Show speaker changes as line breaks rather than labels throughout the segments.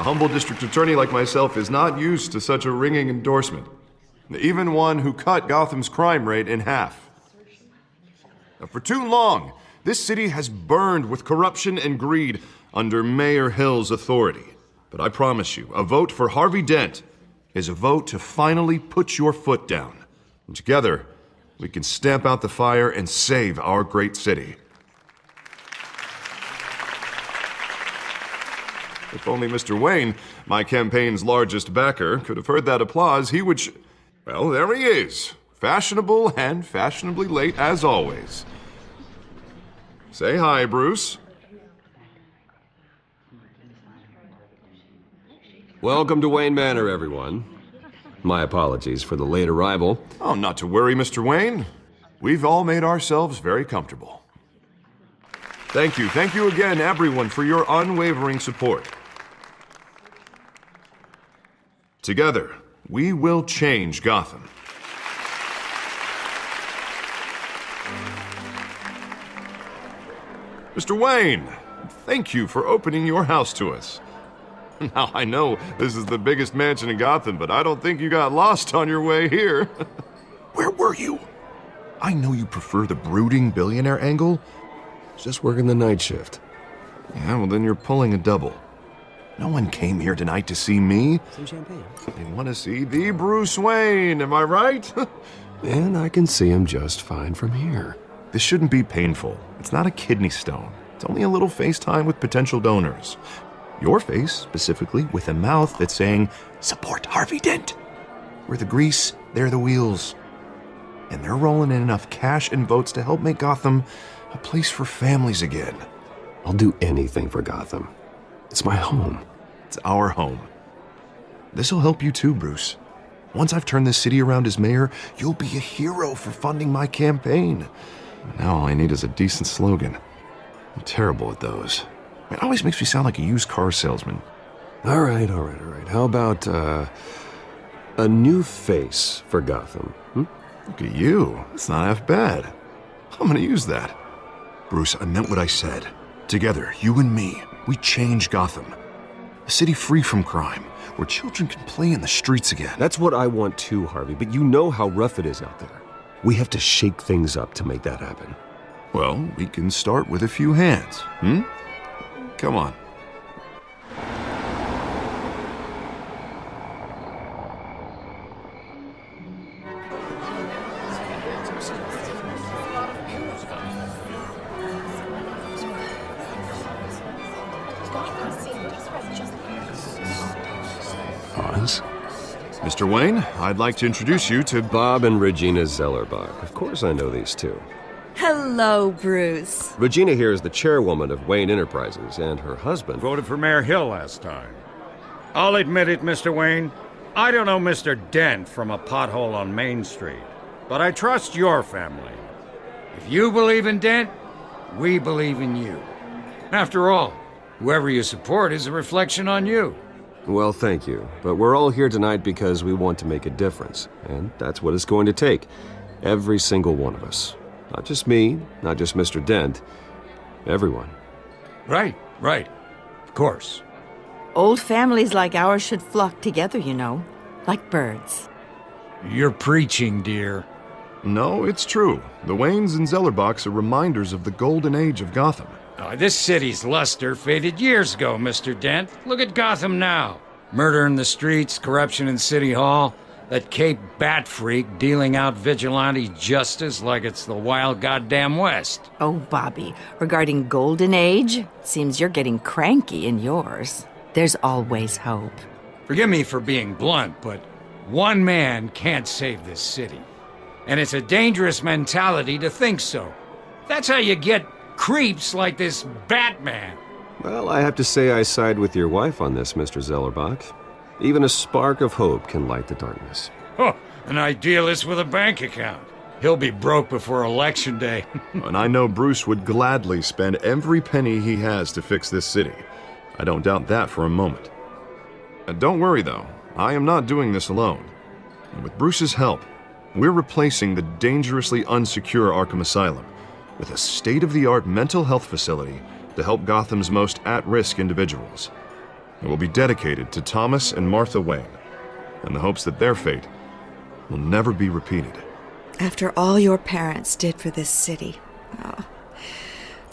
humble district attorney like myself is not used to such a ringing endorsement. Even one who cut Gotham's crime rate in half. Now, for too long, this city has burned with corruption and greed under Mayor Hill's authority. But I promise you, a vote for Harvey Dent is a vote to finally put your foot down. And together, we can stamp out the fire and save our great city. If only Mr. Wayne, my campaign's largest backer, could have heard that applause, he would well, there he is. Fashionable and fashionably late as always. Say hi, Bruce.
Welcome to Wayne Manor, everyone. My apologies for the late arrival.
Oh, not to worry, Mr. Wayne. We've all made ourselves very comfortable. Thank you again, everyone, for your unwavering support. Together, we will change Gotham. Mr. Wayne, thank you for opening your house to us. Now, I know this is the biggest mansion in Gotham, but I don't think you got lost on your way here. Where were you? I know you prefer the brooding billionaire angle.
Just working the night shift.
Yeah, well, then you're pulling a double. No one came here tonight to see me.
Some champagne.
They want to see the Bruce Wayne, am I right?
And I can see him just fine from here.
This shouldn't be painful. It's not a kidney stone. It's only a little FaceTime with potential donors. Your face, specifically, with a mouth that's saying, support Harvey Dent. We're the grease, they're the wheels. And they're rolling in enough cash and votes to help make Gotham a place for families again.
I'll do anything for Gotham. It's my home.
It's our home. This'll help you too, Bruce. Once I've turned this city around as mayor, you'll be a hero for funding my campaign. Now all I need is a decent slogan. I'm terrible at those. It always makes me sound like a used car salesman.
All right. How about, a new face for Gotham?
Look at you. It's not half bad. I'm gonna use that. Bruce, I meant what I said. Together, you and me, we change Gotham. A city free from crime, where children can play in the streets again.
That's what I want too, Harvey, but you know how rough it is out there. We have to shake things up to make that happen.
Well, we can start with a few hands, Come on.
Pause.
Mr. Wayne, I'd like to introduce you to
Bob and Regina Zellerbach. Of course I know these two.
Hello, Bruce.
Regina here is the chairwoman of Wayne Enterprises, and her husband
Voted for Mayor Hill last time. I'll admit it, Mr. Wayne. I don't know Mr. Dent from a pothole on Main Street, but I trust your family. If you believe in Dent, we believe in you. After all, whoever you support is a reflection on you.
Well, thank you. But we're all here tonight because we want to make a difference. And that's what it's going to take. Every single one of us. Not just me, not just Mr. Dent. Everyone.
Right. Of course.
Old families like ours should flock together, you know, like birds.
You're preaching, dear.
No, it's true. The Waynes and Zellerbachs are reminders of the golden age of Gotham.
This city's luster faded years ago, Mr. Dent. Look at Gotham now. Murder in the streets, corruption in City Hall, that Cape Bat freak dealing out vigilante justice like it's the wild goddamn West.
Oh, Bobby, regarding Golden Age, seems you're getting cranky in yours. There's always hope.
Forgive me for being blunt, but one man can't save this city. And it's a dangerous mentality to think so. That's how you get creeps like this Batman.
Well, I have to say I side with your wife on this, Mr. Zellerbach. Even a spark of hope can light the darkness.
Oh, an idealist with a bank account. He'll be broke before Election Day.
And I know Bruce would gladly spend every penny he has to fix this city. I don't doubt that for a moment. Don't worry, though. I am not doing this alone. And with Bruce's help, we're replacing the dangerously unsecure Arkham Asylum with a state-of-the-art mental health facility to help Gotham's most at-risk individuals. It will be dedicated to Thomas and Martha Wayne, in the hopes that their fate will never be repeated.
After all your parents did for this city, oh,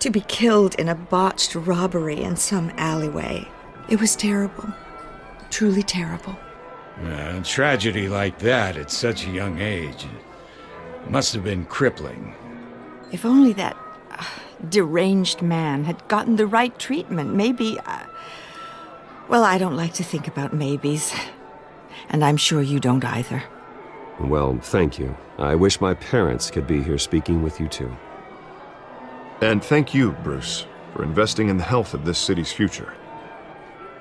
to be killed in a botched robbery in some alleyway, it was terrible. Truly terrible.
A tragedy like that at such a young age must have been crippling.
If only that deranged man had gotten the right treatment, maybe... well, I don't like to think about maybes. And I'm sure you don't either.
Well, thank you. I wish my parents could be here speaking with you too.
And thank you, Bruce, for investing in the health of this city's future.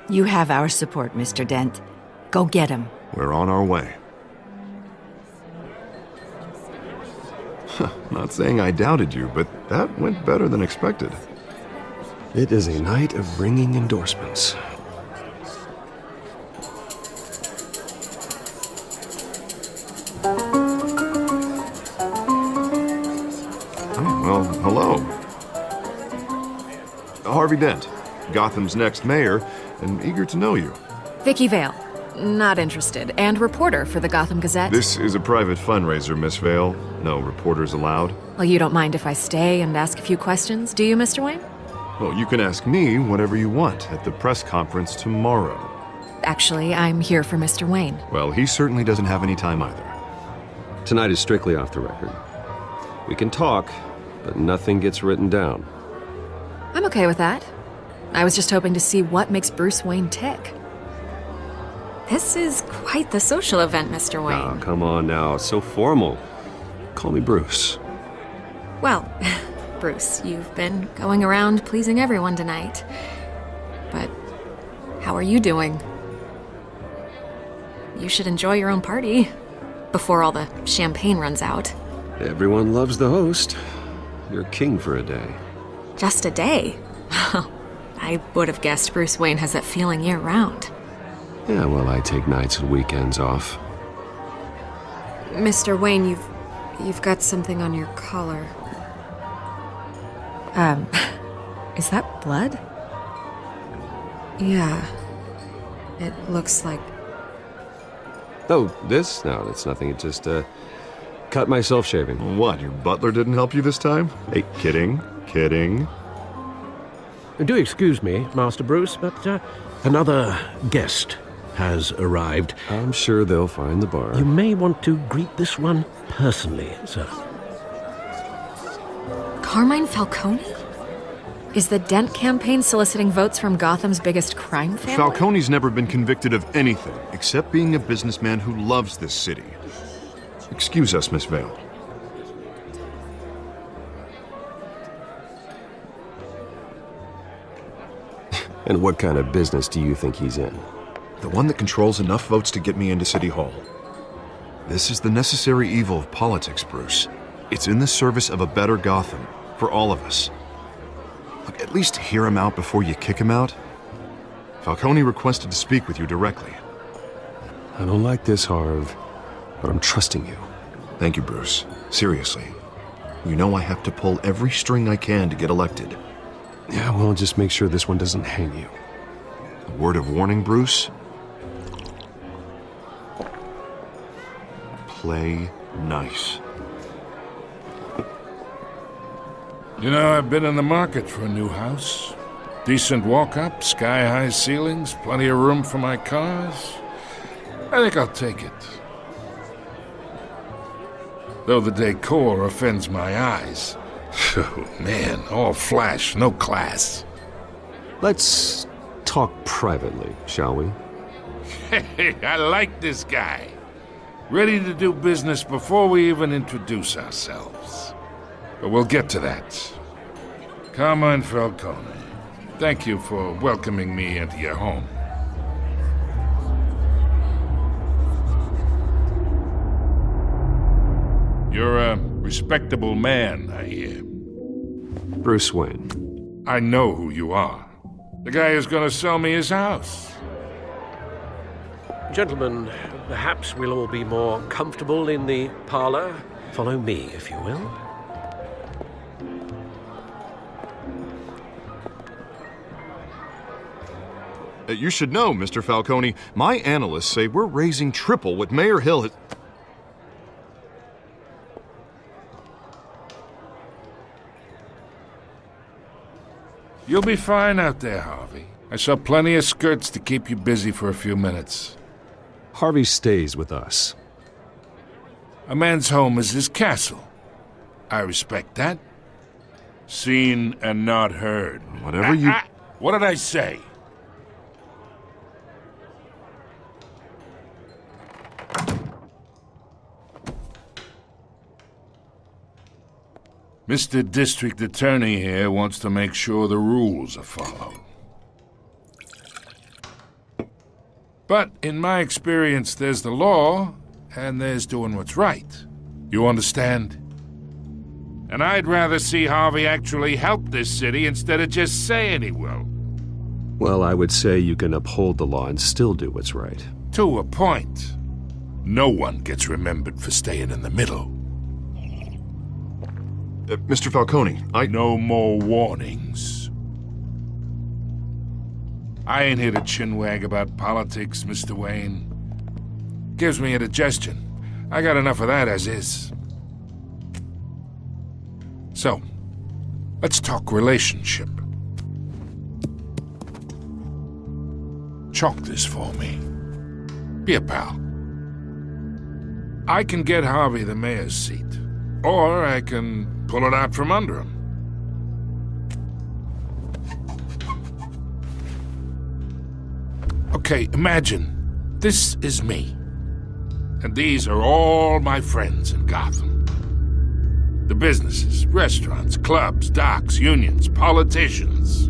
You have our support, Mr. Dent. Go get him.
We're on our way. Not saying I doubted you, but that went better than expected.
It is a night of ringing endorsements.
Oh, well, hello. Harvey Dent, Gotham's next mayor, and eager to know you.
Vicky Vale. Not interested. And reporter for the Gotham Gazette.
This is a private fundraiser, Miss Vale. No reporters allowed.
Well, you don't mind if I stay and ask a few questions, do you, Mr. Wayne?
Well, you can ask me whatever you want at the press conference tomorrow.
Actually, I'm here for Mr. Wayne.
Well, he certainly doesn't have any time either.
Tonight is strictly off the record. We can talk, but nothing gets written down.
I'm okay with that. I was just hoping to see what makes Bruce Wayne tick. This is quite the social event, Mr. Wayne.
Oh, come on now. It's so formal. Call me Bruce.
Well, Bruce, you've been going around pleasing everyone tonight. But how are you doing? You should enjoy your own party before all the champagne runs out.
Everyone loves the host. You're king for a day.
Just a day? I would have guessed Bruce Wayne has that feeling year-round.
Yeah, well, I take nights and weekends off.
Mr. Wayne, you've got something on your collar. Is that blood? Yeah. It looks like...
Oh, this? No, it's nothing. It just, cut myself shaving.
What, your butler didn't help you this time? Hey, kidding, kidding.
Do excuse me, Master Bruce, but another guest has arrived.
I'm sure they'll find the bar.
You may want to greet this one personally, sir.
Carmine Falcone? Is the Dent campaign soliciting votes from Gotham's biggest crime family?
Falcone's never been convicted of anything except being a businessman who loves this city. Excuse us, Miss Vale.
And what kind of business do you think he's in?
The one that controls enough votes to get me into City Hall. This is the necessary evil of politics, Bruce. It's in the service of a better Gotham, for all of us. Look, at least hear him out before you kick him out. Falcone requested to speak with you directly.
I don't like this, Harv, but I'm trusting you.
Thank you, Bruce. Seriously. You know I have to pull every string I can to get elected.
Yeah, well, just make sure this one doesn't hang you.
A word of warning, Bruce? Play nice.
You know, I've been in the market for a new house. Decent walk-up, sky-high ceilings, plenty of room for my cars. I think I'll take it. Though the decor offends my eyes. Oh, man, all flash, no class.
Let's talk privately, shall we?
Hey, I like this guy. Ready to do business before we even introduce ourselves. But we'll get to that. Carmine Falcone, thank you for welcoming me into your home. You're a respectable man, I hear.
Bruce Wayne.
I know who you are. The guy who's gonna sell me his house.
Gentlemen, perhaps we'll all be more comfortable in the parlor. Follow me, if you will.
You should know, Mr. Falcone, my analysts say we're raising triple what Mayor Hill has...
You'll be fine out there, Harvey. I saw plenty of skirts to keep you busy for a few minutes.
Harvey stays with us.
A man's home is his castle. I respect that. Seen and not heard.
Whatever you...
What did I say? Mr. District Attorney here wants to make sure the rules are followed. But in my experience, there's the law, and there's doing what's right. You understand? And I'd rather see Harvey actually help this city instead of just saying he will.
Well, I would say you can uphold the law and still do what's right.
To a point. No one gets remembered for staying in the middle.
Mr. Falcone,
No more warnings. I ain't here to chinwag about politics, Mr. Wayne. Gives me indigestion. I got enough of that as is. So, let's talk relationship. Chalk this for me. Be a pal. I can get Harvey the mayor's seat, or I can pull it out from under him. Okay, imagine this is me, and these are all my friends in Gotham. The businesses, restaurants, clubs, docks, unions, politicians.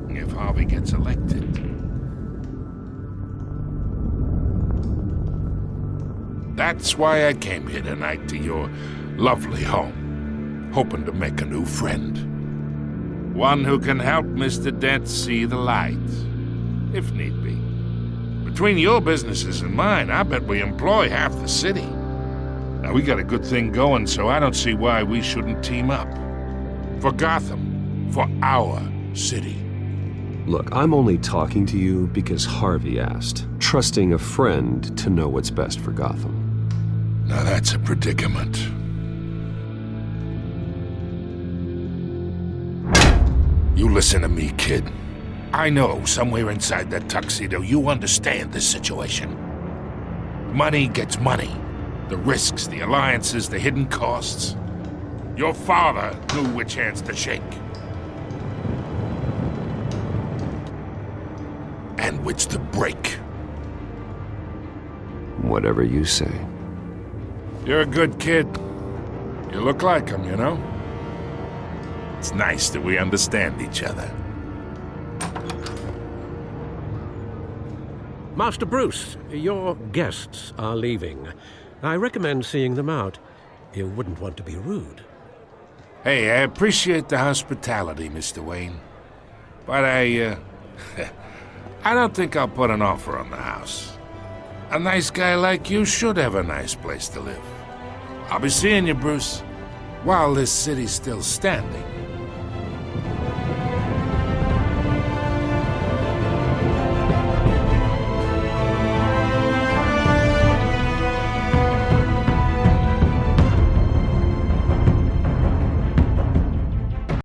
If Harvey gets elected, that's why I came here tonight to your lovely home, hoping to make a new friend. One who can help Mr. Dent see the light, if need be. Between your businesses and mine, I bet we employ half the city. Now, we got a good thing going, so I don't see why we shouldn't team up. For Gotham, for our city.
Look, I'm only talking to you because Harvey asked, trusting a friend to know what's best for Gotham.
Now that's a predicament. You listen to me, kid. I know somewhere inside that tuxedo you understand this situation. Money gets money. The risks, the alliances, the hidden costs. Your father knew which hands to shake. And which to break.
Whatever you say.
You're a good kid. You look like him, you know? It's nice that we understand each other.
Master Bruce, your guests are leaving. I recommend seeing them out. You wouldn't want to be rude.
Hey, I appreciate the hospitality, Mr. Wayne. But I don't think I'll put an offer on the house. A nice guy like you should have a nice place to live. I'll be seeing you, Bruce, while this city's still standing.